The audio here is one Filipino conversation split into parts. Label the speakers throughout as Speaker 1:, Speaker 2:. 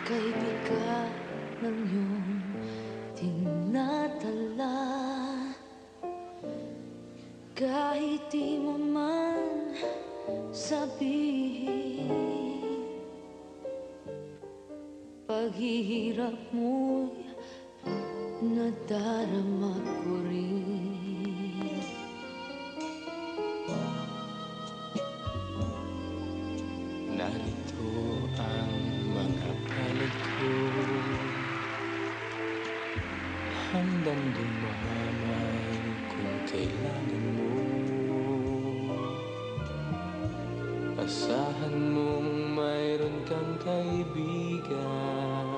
Speaker 1: Kaibigan ng iyong tinatala, kahit di mo man sabihin, paghihirap mo'y nadarama ko rin.
Speaker 2: Narito ang mga palad ko, handang dumamay kung kailangan mo. Asahan mong mayroon kang kaibigan,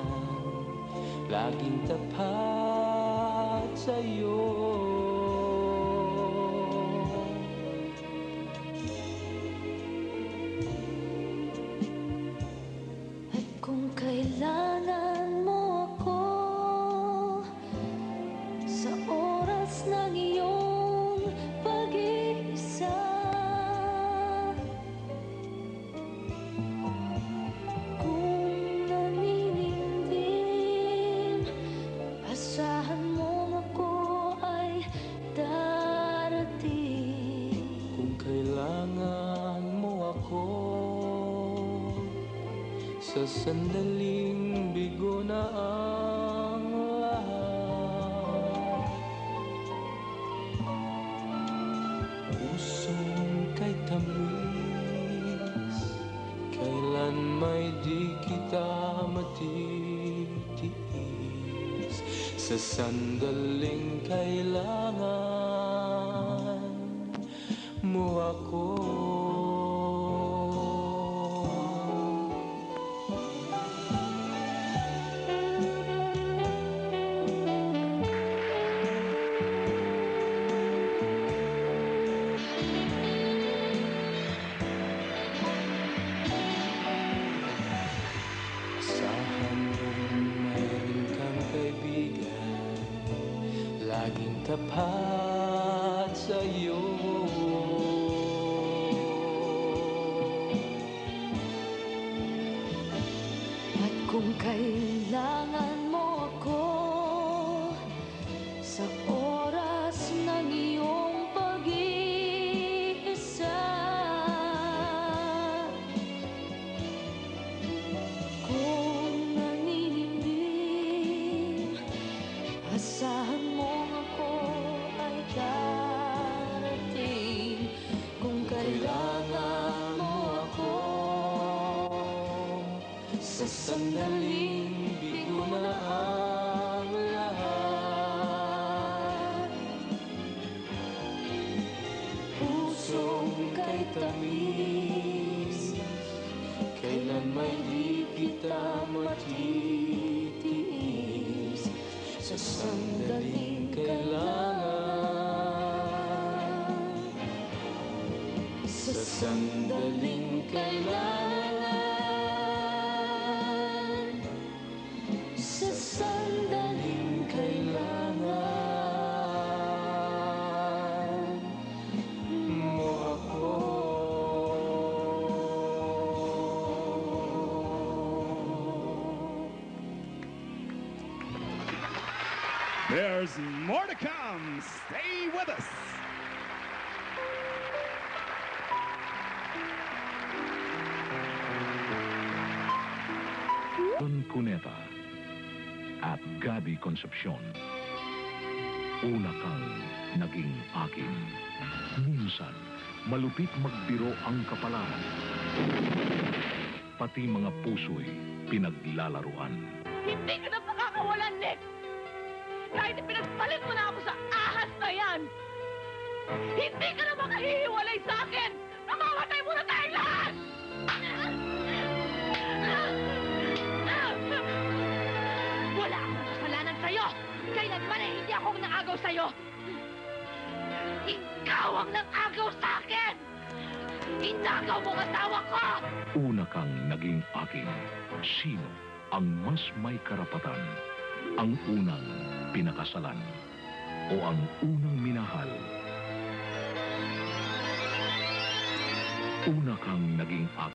Speaker 2: laging tapat sa'yo.
Speaker 1: At kung kailangan mo ako sa oras ng iyong pag-iisa, kung naninindin, asahan mo ako ay darating.
Speaker 2: Kung kailangan mo ako sa sandaling bigo na ang lahat, pusong kay tamis, kailan may di kita matitiis. Sa sandaling kailangan mo ako. Kaibigan, laging tapat sa'yo.
Speaker 1: At kung kailangan mo ako sa oras ng iyong pag-iisa, kung asahan mo ako ay darating. Kung kailangan mo ako
Speaker 2: sa sandaling bigo na ang lahat,
Speaker 1: pusong kay tamis,
Speaker 2: kailan may di kita matitiis. Sa sandaling kailangan, sa sandaling kailangan,
Speaker 1: sa sandaling
Speaker 2: kailangan mo ako.
Speaker 3: There's more to come. Stay with us.
Speaker 4: Don Cuneta at Gabby Concepcion. Una kang naging akin. Minsan, malupit magbiro ang kapalaran. Pati mga puso'y pinaglalaruan.
Speaker 5: Hindi ka na makakawalan, Nick! Kahit pinagpalit mo na ako sa ahas na yan, hindi ka na makahihiwalay sa akin! Mamamatay muna tayong lahat! Wala akong kasalanan sa'yo! Kailanman ay hindi ako nangagaw sa'yo! Ikaw ang nangagaw sa akin! Inagaw mo ang asawa ko!
Speaker 4: Una kang naging akin. Sino ang mas may karapatan? Ang unang pinakasalan o ang unang minahal? Una kang naging akin.